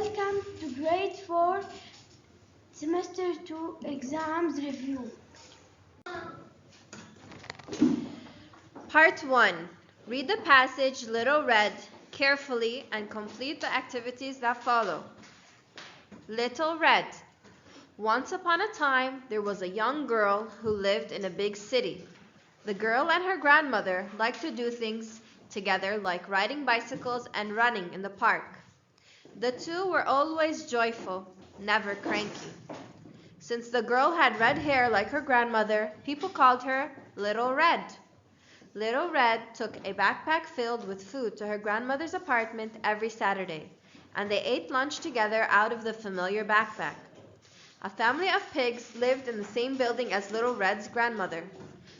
Welcome to grade 4, semester 2 exams review. Part 1. Read the passage Little Red carefully and complete the activities that follow. Little Red. Once upon a time, there was a young girl who lived in a big city. The girl and her grandmother liked to do things together like riding bicycles and running in the park. The two were always joyful, never cranky. Since the girl had red hair like her grandmother, people called her Little Red. Little Red took a backpack filled with food to her grandmother's apartment every Saturday, and they ate lunch together out of the familiar backpack. A family of pigs lived in the same building as Little Red's grandmother.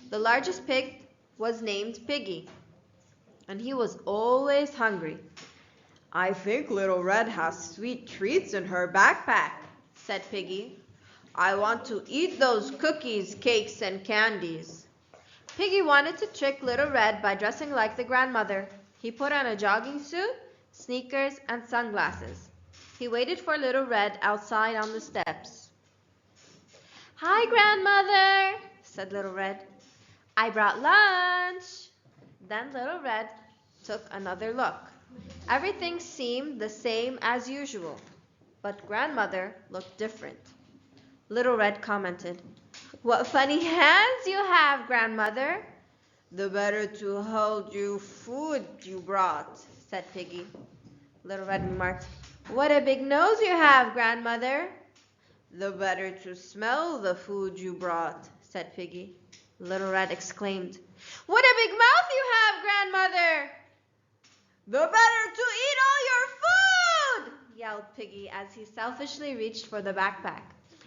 The largest pig was named Piggy, and he was always hungry. "I think Little Red has sweet treats in her backpack," said Piggy. "I want to eat those cookies, cakes, and candies." Piggy wanted to trick Little Red by dressing like the grandmother. He put on a jogging suit, sneakers, and sunglasses. He waited for Little Red outside on the steps. "Hi, Grandmother," said Little Red. "I brought lunch." Then Little Red took another look. Everything seemed the same as usual, but Grandmother looked different. Little Red commented, "What funny hands you have, Grandmother." "The better to hold you food you brought," said Piggy. Little Red remarked, "What a big nose you have, Grandmother." "The better to smell the food you brought," said Piggy. Little Red exclaimed, "What a big mouth you have, Grandmother." "The better to eat all your food," yelled Piggy as he selfishly reached for the backpack.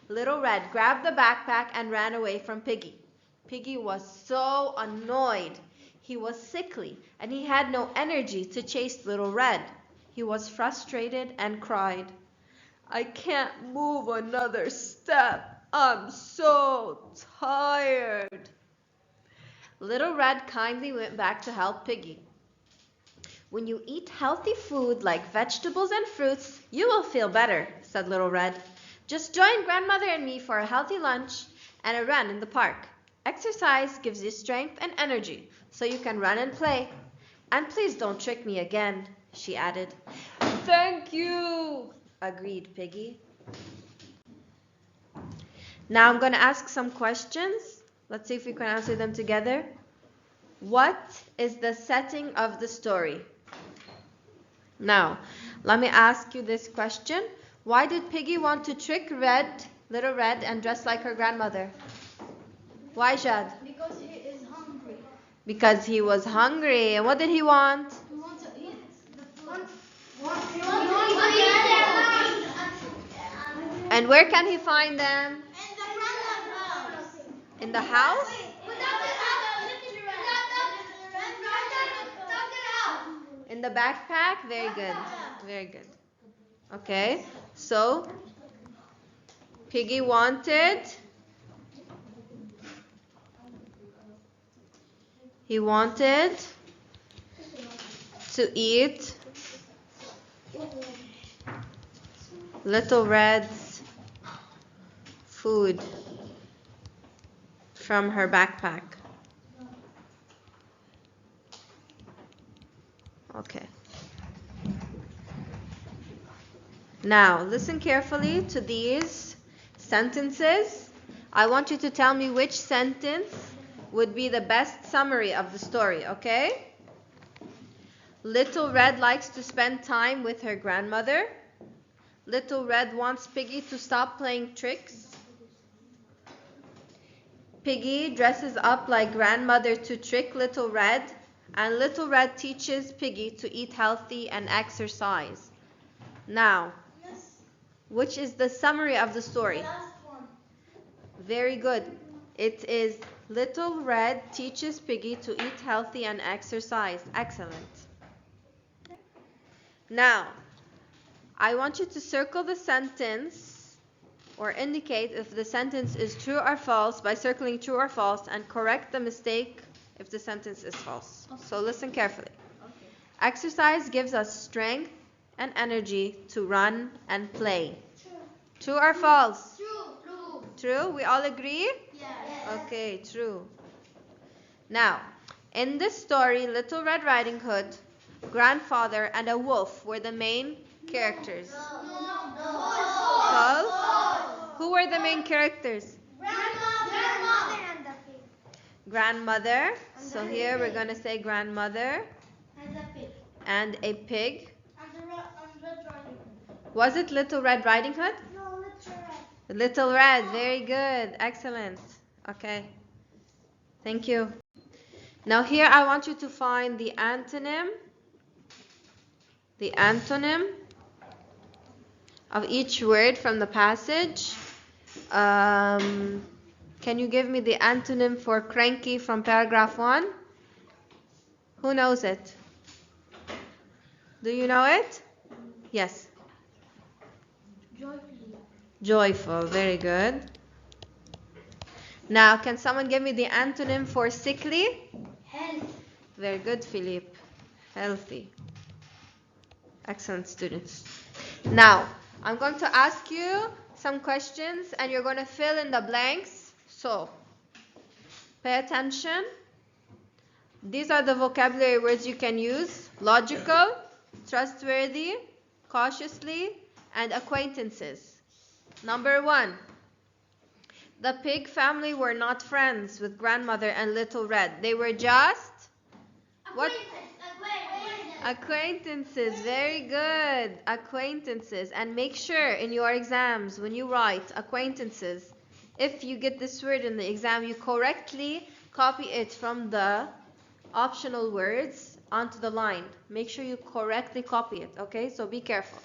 Little Red grabbed the backpack and ran away from Piggy. Piggy was so annoyed. He was sickly, and he had no energy to chase Little Red. He was frustrated and cried, "I can't move another step. I'm so tired." Little Red kindly went back to help Piggy. "When you eat healthy food like vegetables and fruits, you will feel better," said Little Red. "Just join Grandmother and me for a healthy lunch and a run in the park. Exercise gives you strength and energy, so you can run and play. And please don't trick me again," she added. "Thank you," agreed Piggy. Now I'm going to ask some questions. Let's see if we can answer them together. What is the setting of the story? Now, let me ask you this question. Why did Piggy want to trick Little Red, and dress like her grandmother? Why, Jad? Because he is hungry. Because he was hungry. And what did he want? He wants to eat the food. And where can he find them? In the house? In the backpack? Very good. Very good. Okay. So, Piggy wanted to eat Little Red's food from her backpack. Okay. Now, listen carefully to these sentences. I want you to tell me which sentence would be the best summary of the story, okay? Little Red likes to spend time with her grandmother. Little Red wants Piggy to stop playing tricks. Piggy dresses up like grandmother to trick Little Red, and Little Red teaches Piggy to eat healthy and exercise. Now, which is the summary of the story? The last one. Very good. It is Little Red teaches Piggy to eat healthy and exercise. Excellent. Now, I want you to circle the sentence or indicate if the sentence is true or false by circling true or false, and correct the mistake if the sentence is false. Okay. So listen carefully. Okay. Exercise gives us strength and energy to run and play. True. True or false? True. True? We all agree? Yes. Okay, true. Now, in this story, Little Red Riding Hood, grandfather, and a wolf were the main characters. False? Who were the main characters? Grandmother and the pig. Grandmother. So here we're going to say grandmother And the pig. and a pig. And the Red Riding Hood. Was it Little Red Riding Hood? No, Little Red. Little Red. Very good. Excellent. Okay. Thank you. Now here I want you to find the antonym. The antonym of each word from the passage. Can you give me the antonym for cranky from paragraph 1? Who knows it? Do you know it? Yes. Joyful. Very good. Now, can someone give me the antonym for sickly? Health. Very good, Philippe. Healthy. Excellent, students. Now, I'm going to ask you some questions and you're going to fill in the blanks. So, pay attention. These are the vocabulary words you can use. Logical, trustworthy, cautiously, and acquaintances. Number 1. The pig family were not friends with grandmother and Little Red. They were just what? Acquaintances. Very good. Acquaintances. And make sure in your exams when you write acquaintances, if you get this word in the exam, you correctly copy it from the optional words onto the line. Make sure you correctly copy it, okay? So be careful.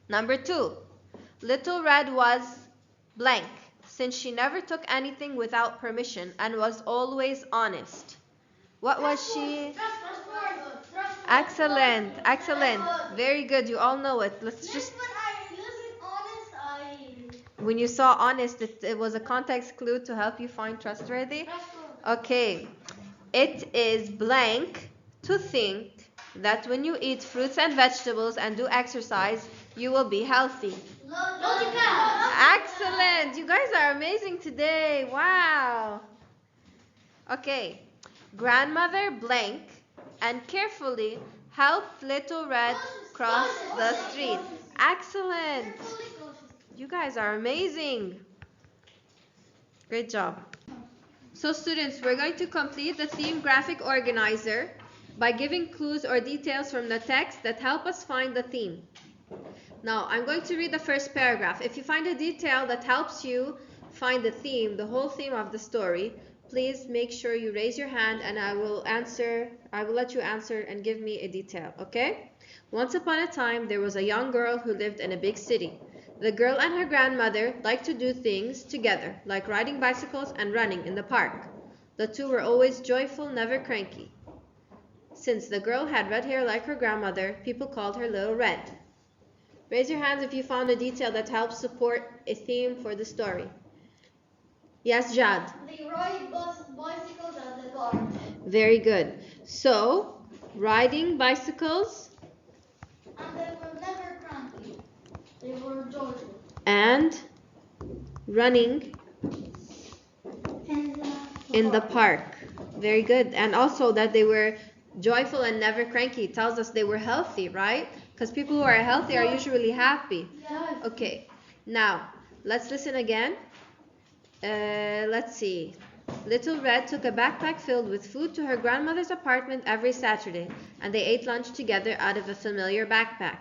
Number 2. Little Red was blank, since she never took anything without permission and was always honest. What was she? Excellent, excellent. Very good, you all know it. Let's just... When you saw honest, it was a context clue to help you find trustworthy? Okay. It is blank to think that when you eat fruits and vegetables and do exercise, you will be healthy. Excellent. You guys are amazing today. Wow. Okay. Grandmother blank and carefully helped Little Red cross the street. Excellent. You guys are amazing. Great job. So students, we're going to complete the theme graphic organizer by giving clues or details from the text that help us find the theme. Now, I'm going to read the first paragraph. If you find a detail that helps you find the theme, the whole theme of the story, please make sure you raise your hand and I will let you answer and give me a detail, okay? Once upon a time, there was a young girl who lived in a big city. The girl and her grandmother liked to do things together, like riding bicycles and running in the park. The two were always joyful, never cranky. Since the girl had red hair like her grandmother, people called her Little Red. Raise your hands if you found a detail that helps support a theme for the story. Yes, Jad? They ride bicycles at the park. Very good. So, riding bicycles. And they were never cranky. They were joyful. And running in the park. Very good. And also that they were joyful and never cranky. It tells us they were healthy, right? Because people who are healthy are usually happy. Okay. Now, let's listen again. Let's see. Little Red took a backpack filled with food to her grandmother's apartment every Saturday, and they ate lunch together out of a familiar backpack.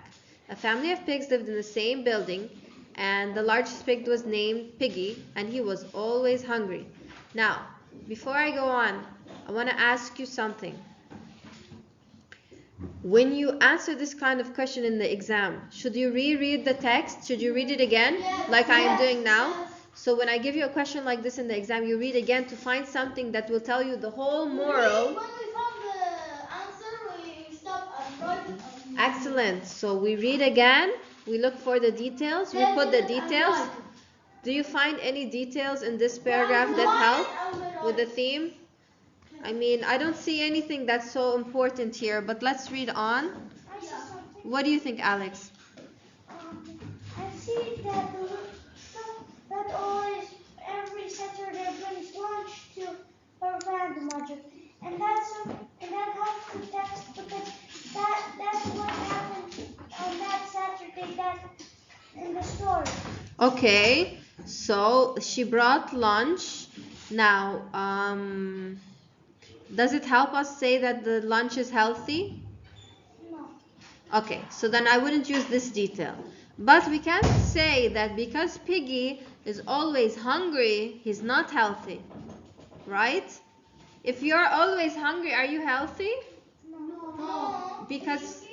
A family of pigs lived in the same building, and the largest pig was named Piggy, and he was always hungry. Now, before I go on, I want to ask you something. When you answer this kind of question in the exam, should you reread the text? Should you read it again, like I am doing now? So when I give you a question like this in the exam, you read again to find something that will tell you the whole moral. When we found the answer, we stop and write it. Excellent. So we read again, we look for the details, we put the details. Do you find any details in this paragraph that help with the theme? I mean, I don't see anything that's so important here, but let's read on. What do you think, Alex? Piggy that always every Saturday brings lunch to her grandmother, and that helps the text because that's what happened on that Saturday that in the story. Okay, so she brought lunch. Now, does it help us say that the lunch is healthy? No. Okay, so then I wouldn't use this detail. But we can say that because Piggy is always hungry, he's not healthy. Right? If you're always hungry, are you healthy? No. Because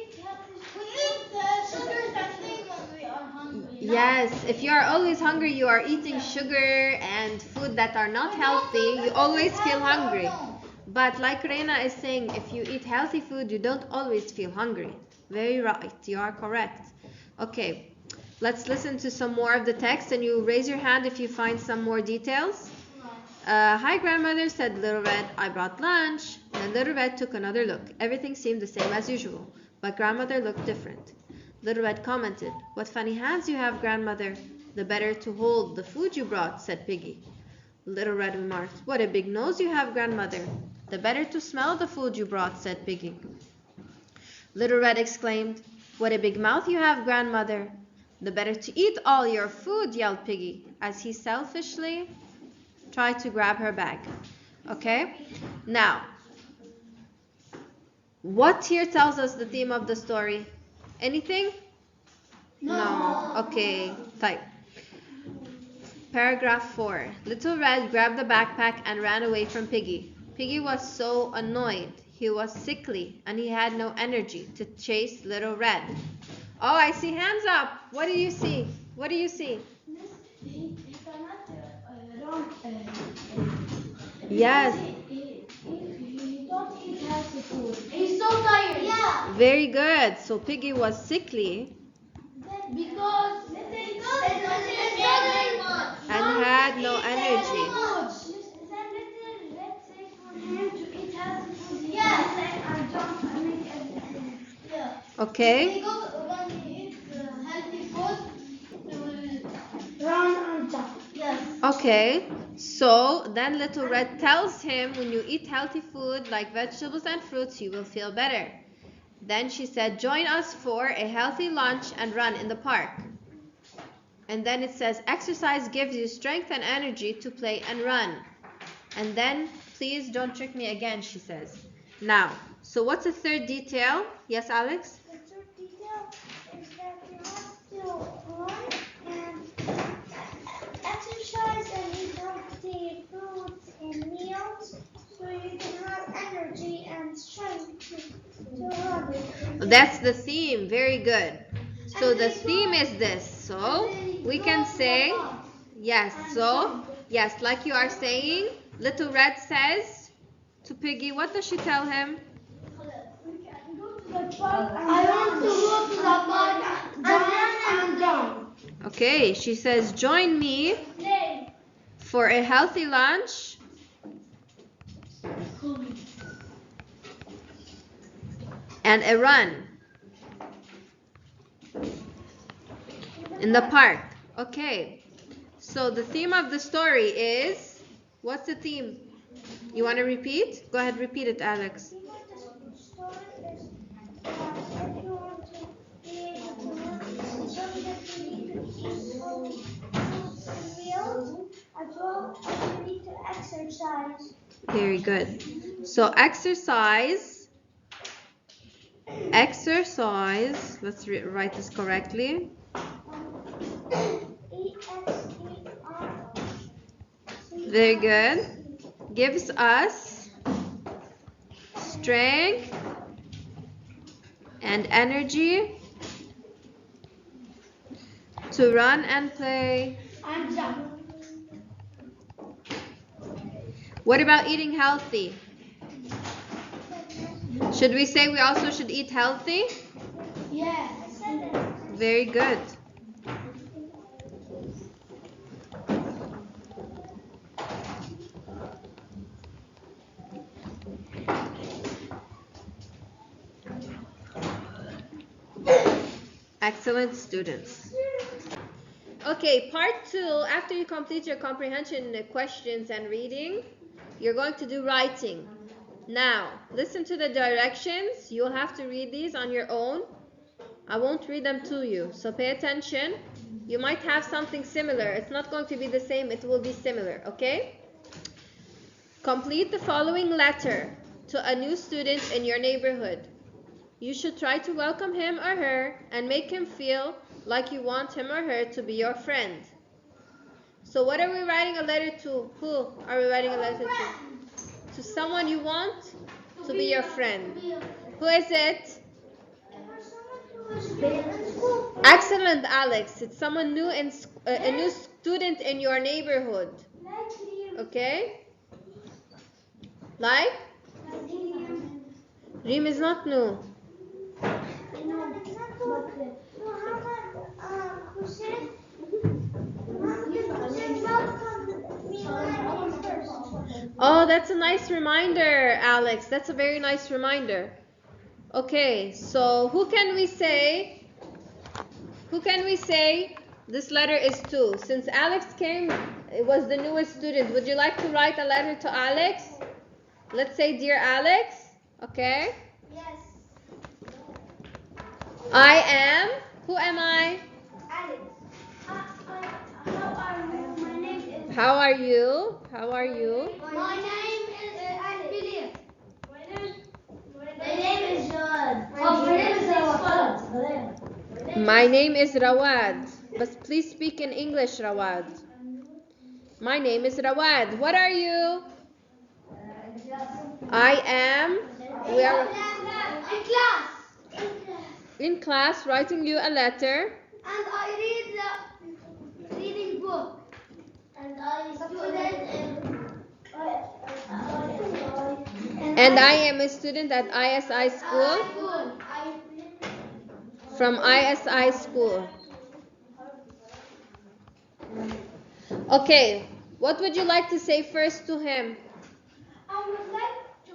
We eat sugar that thing when we are hungry. yes, if you are always hungry, you are eating sugar and food that are not healthy, you always feel hungry. But like Reina is saying, if you eat healthy food, you don't always feel hungry. Very right, you are correct. Okay, let's listen to some more of the text and you raise your hand if you find some more details. Hi grandmother, said Little Red, I brought lunch. Then Little Red took another look. Everything seemed the same as usual, but grandmother looked different. Little Red commented, what funny hands you have, grandmother. The better to hold the food you brought, said Piggy. Little Red remarked, what a big nose you have, grandmother. The better to smell the food you brought, said Piggy. Little Red exclaimed, what a big mouth you have, grandmother. The better to eat all your food, yelled Piggy, as he selfishly tried to grab her bag. Okay? Now, what here tells us the theme of the story? Anything? No. Okay, type. Paragraph 4. Little Red grabbed the backpack and ran away from Piggy. Piggy was so annoyed. He was sickly and he had no energy to chase Little Red. Oh, I see hands up. What do you see? What do you see? He cannot run. Yes. He don't eat healthy food. He's so tired. Yeah. Very good. So Piggy was sickly Because and had no energy. Then let's say for him to eat healthy food. Yes. I don't make everything. Yeah. Okay. When he eats healthy food, he will run and jump. Yes. Okay. So then Little Red tells him when you eat healthy food like vegetables and fruits, you will feel better. Then she said, join us for a healthy lunch and run in the park. And then it says, exercise gives you strength and energy to play and run. And then, please don't trick me again, she says. Now, so what's the third detail? Yes, Alex? The third detail is that you have to run and exercise and eat healthy fruits and meals so you can have energy and strength to run. That's the theme. Very good. So the theme is this. So we can say, yes. So, yes, like you are saying, Little Red says to Piggy, what does she tell him? I want to go to the park and jump. Okay, she says, join me for a healthy lunch and a run in the park. Okay, so the theme of the story is, what's the theme? You want to repeat? Go ahead, repeat it, Alex. The story is if you want to be able to run, so that you need to eat fruits and meals, as well as you need to exercise. Very good. So exercise, let's write this correctly. Very good. Gives us strength and energy to run and play. And jump. What about eating healthy? Should we say we also should eat healthy? Yes. Very good. Excellent students. Okay, part 2, after you complete your comprehension questions and reading, you're going to do writing. Now, listen to the directions. You'll have to read these on your own. I won't read them to you, so pay attention. You might have something similar. It's not going to be the same, it will be similar, okay? Complete the following letter to a new student in your neighborhood. You should try to welcome him or her and make him feel like you want him or her to be your friend. So what are we writing a letter to? Who are we writing a letter to? To someone you want to be your friend. Who is it? Excellent, Alex. It's someone new in a new student in your neighborhood. Okay? Like? Reem is not new. Oh, that's a nice reminder, Alex. That's a very nice reminder. Okay, so who can we say this letter is to? Since Alex came, it was the newest student. Would you like to write a letter to Alex? Let's say, dear Alex. Okay? Yes. I am. Who am I? Alex. How are you? My name is. How are you? How are you? My name is William. My name is John. My name is Rawad. My name is Rawad. But please speak in English, Rawad. My name is Rawad. What are you? I am. We are In class. in class writing you a letter. And I read the reading book. And I And I am a student at ISI school. From ISI school. Okay, what would you like to say first to him? I would like to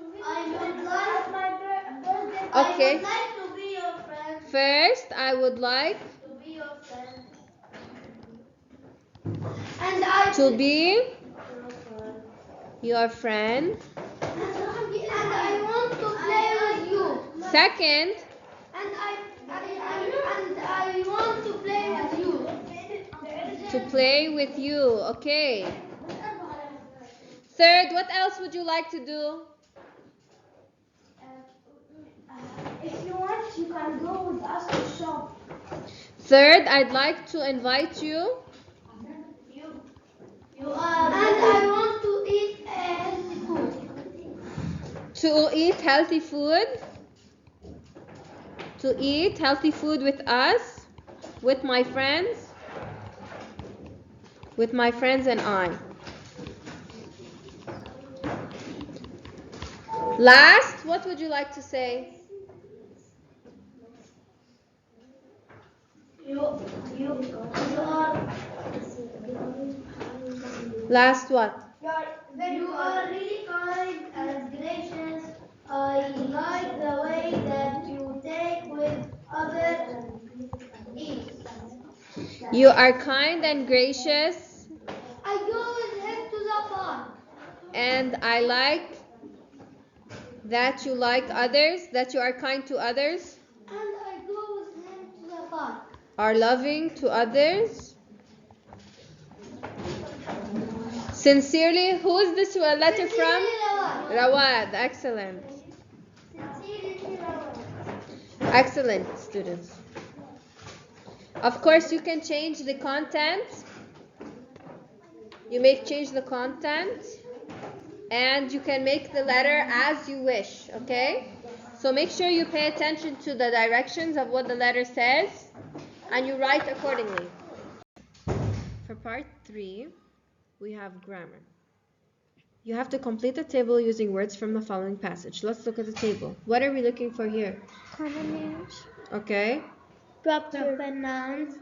Okay. I would like to be your friend. First, I would like To be your friend. And I to be your friend. And I want to play with you. Second, And I want to play with you. to play with you. Okay. Third, what else would you like to do? If you want, you can go with us to shop. Third, I'd like to invite you. And I want to eat healthy food. To eat healthy food. To eat healthy food with us. With my friends. With my friends and I. Last, what would you like to say? You are. Last what? You are really kind and gracious. I like the way that you take with others. You are kind and gracious. I go with him to the park. And I like that you like others, that you are kind to others. And I go with him to the park. Are loving to others. Sincerely, who is this letter from? Rawad. Excellent. Sincerely, Rawad. Excellent, students. Of course, you can change the content. You may change the content. And you can make the letter as you wish, okay? So make sure you pay attention to the directions of what the letter says. And you write accordingly. For part 3, we have grammar. You have to complete the table using words from the following passage. Let's look at the table. What are we looking for here? Common names. Okay. Proper nouns.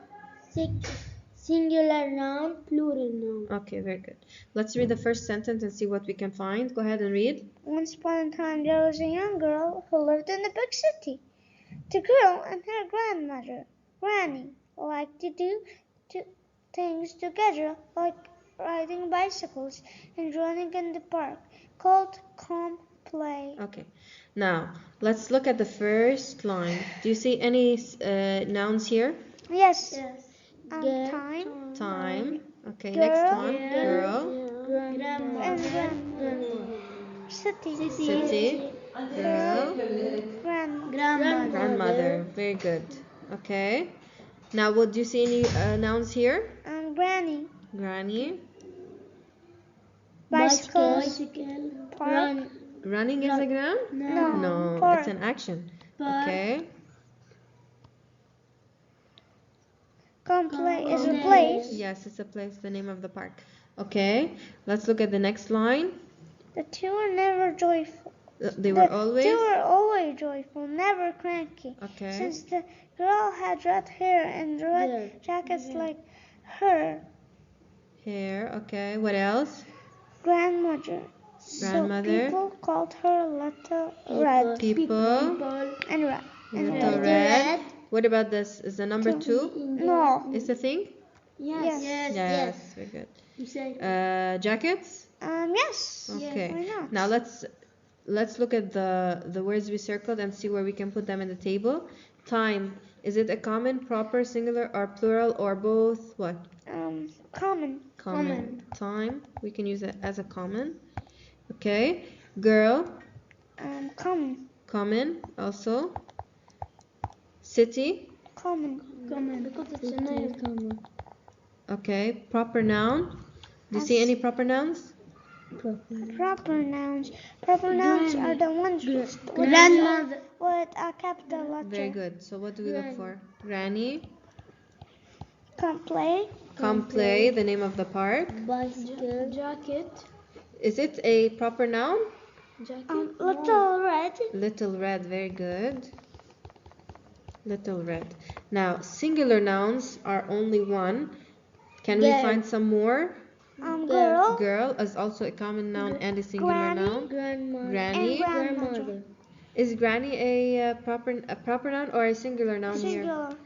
Singular noun. Plural noun. Okay, very good. Let's read the first sentence and see what we can find. Go ahead and read. Once upon a time there was a young girl who lived in a big city. The girl and her grandmother, Granny, liked to things together, like riding bicycles and running in the park, called come play. Okay. Now, let's look at the first line. Do you see any nouns here? Yes. Yes. Time. Time. Okay, Girl. next one. Girl. And grandmother. City. City. Girl. Grandmother. Grandmother. Very good. Okay. Now, do you see any nouns here? Granny. Granny. Bicycles. Park. Running is a noun? No. No, Park. it's an action. Okay. Come play is a place. Yes, it's a place, the name of the park. Okay. Let's look at the next line. The two were never joyful. They were always? Two were always joyful, never cranky. Okay. Since the girl had red hair and red jackets like her Hair. Okay. What else? grandmother. Grandmother. So people called her Little Red. People. And red. Little red. What about this? Is the number two? No. Is the thing? Yes. Yes. Very good. You say Jackets? Yes. Okay. Why not? Now let's look at the words we circled and see where we can put them in the table. Time. Is it a common, proper, singular, or plural, or both? What? Common. Common. Time. We can use it as a common. Okay. Girl. Common. Common. Also. City. Common. because it's a name. Okay. Proper noun. Do you see any proper nouns? Proper nouns. Proper nouns are the ones Grandmother. with a capital letter. Very good. So what do we look for? Granny. Come play. Come play. The name of the park. Bicycle. Jacket. Is it a proper noun? Jacket. Little red. Little red. Very good. Little red. Now, singular nouns are only one. Can we Girl. find some more? Girl. Girl is also a common noun and a singular Granny. noun. Grandmother. Granny. And grandmother. Is granny a proper noun or a singular noun here? Singular.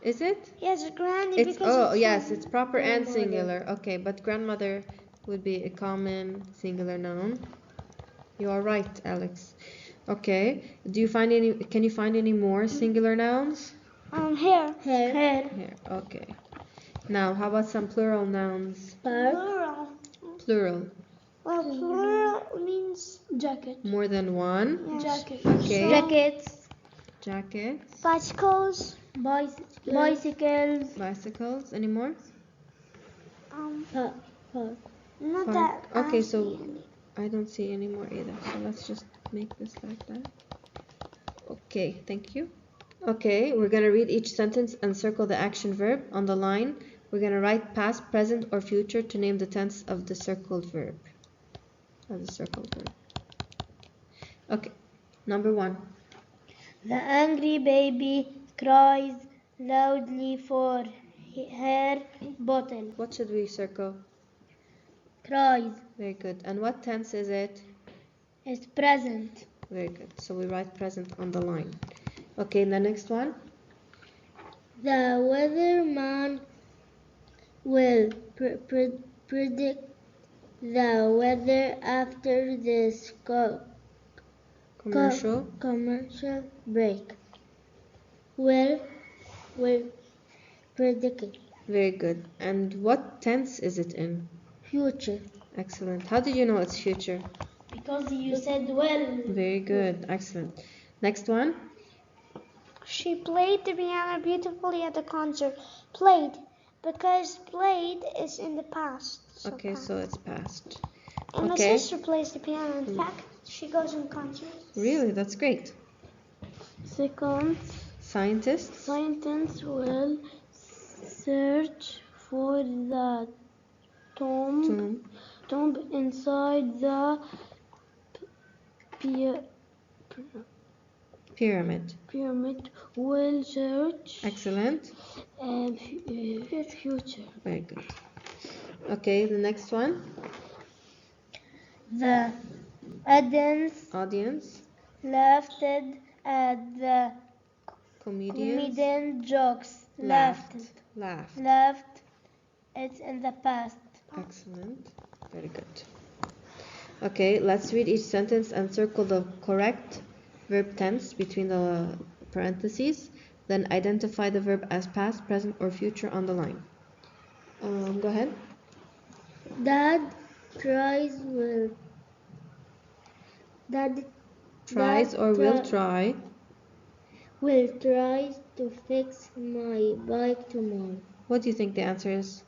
Is it? Yes, granny It's because yes, it's proper and Grandmother. singular. Okay, but grandmother would be a common singular noun. You are right, Alex. Okay. Can you find any more singular nouns? Hair. Hair. Here. Okay. Now, how about some plural nouns? Park. Plural. Plural. Well, plural means Jacket. More than one. yes. Jacket. Okay. Jackets. Jackets. Bicycles. Bicycles. Bicycles. Any more? Park. Not Park. that. Okay, so I don't see any more either. So let's just make this like that. Okay, thank you. Okay, we're going to read each sentence and circle the action verb on the line. We're going to write past, present, or future to name the tense of the circled verb. Okay, number one. The angry baby cries loudly for her bottle. What should we circle? Cries Very good. And what tense is it? is present. Very good. So we write present on the line. Okay, the next one. The weatherman will predict the weather after this Commercial. commercial break. Will predict it. Very good. And what tense is it in? Future. Excellent. How did you know it's future? Because you said well. Very good. Excellent. Next one. She played the piano beautifully at the concert. Played, because played is in the past. Okay, past. so it's past. And my okay. sister plays the piano. In fact, she goes on concerts. Really? That's great. Second, Scientists. scientists will search for the tomb inside the Pyramid. pyramid. Will search Excellent. future. Very good. Okay, the next one. The Audience. laughed at the Comedians. comedian jokes. Laughed. Laughed It's in the past. Excellent. Very good. Okay, let's read each sentence and circle the correct verb tense between the parentheses. Then identify the verb as past, present, or future on the line. Go ahead. Dad tries will. Dad Tries or will try. will try to fix my bike tomorrow. What do you think the answer is?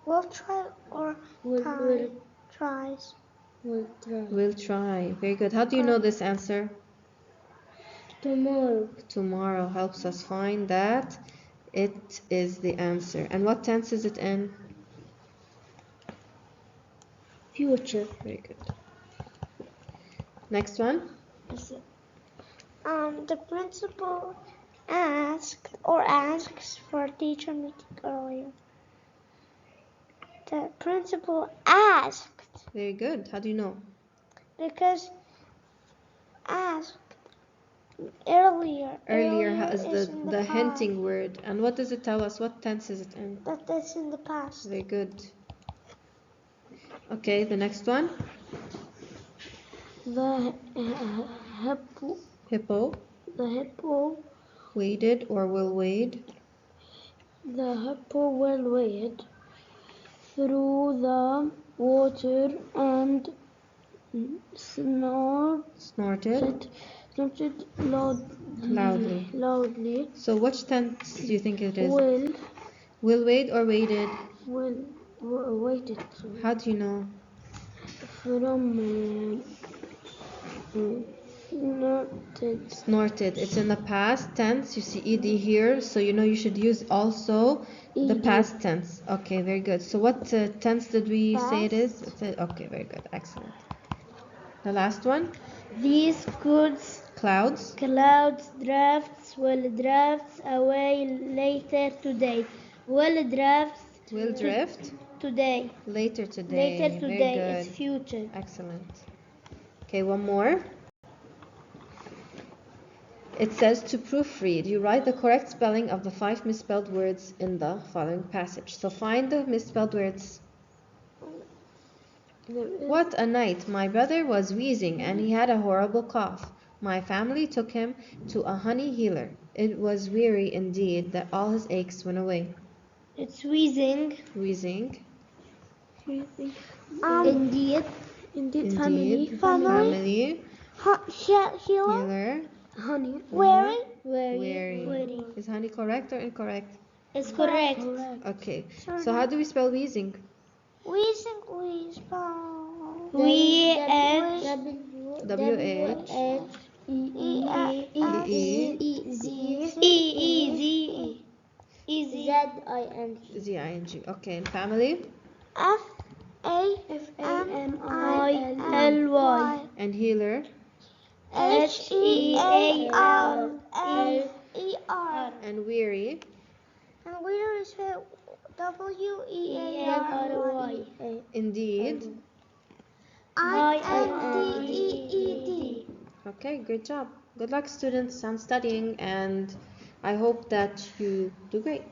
We'll try or tries. Will try. Will try. Very good. How do you know this answer? Tomorrow. Tomorrow helps us find that it is the answer. And what tense is it in? Future. Very good. Next one. The principal asks for teacher meeting earlier. The principal asked Very good. How do you know? because asked earlier. Earlier has is the, in the past. hinting word. And what does it tell us? What tense is it in? That's in the past. Very good. Okay, the next one. The hippo. Hippo. The hippo. Waded or will wade. The hippo will wade through the water and Snorted. snorted Loudly. loudly. So which tense do you think it is? Will wade or waded? waited How do you know? from snorted. Snorted. It's in the past tense. You see ed here, so you know you should use also the Ed. past tense. Okay, very good. So what tense did we say it is? Past. Okay, very good. Excellent. The last one. These goods Clouds. drafts will drafts away later today. Will drafts Will drift. today. Later today. Later today. Very It's good. future. Excellent. Okay, one more. It says to proofread. You write the correct spelling of the 5 misspelled words in the following passage. So find the misspelled words. What a night! My brother was wheezing and he had a horrible cough. My family took him to a honey healer. It was weary indeed that all his aches went away. It's wheezing. Wheezing. Indeed. Indeed. Family. Healer. Healer. Honey. Weary. Weary. Is honey correct or incorrect? It's correct. Okay. So how do we spell wheezing? We spell. W-H. Easy. Z-I-N-G. Okay. And family? Family. And healer? Healer. And weary? And weary is Weary. Indeed. Indeed. Okay, good job. Good luck, students, on studying, and I hope that you do great.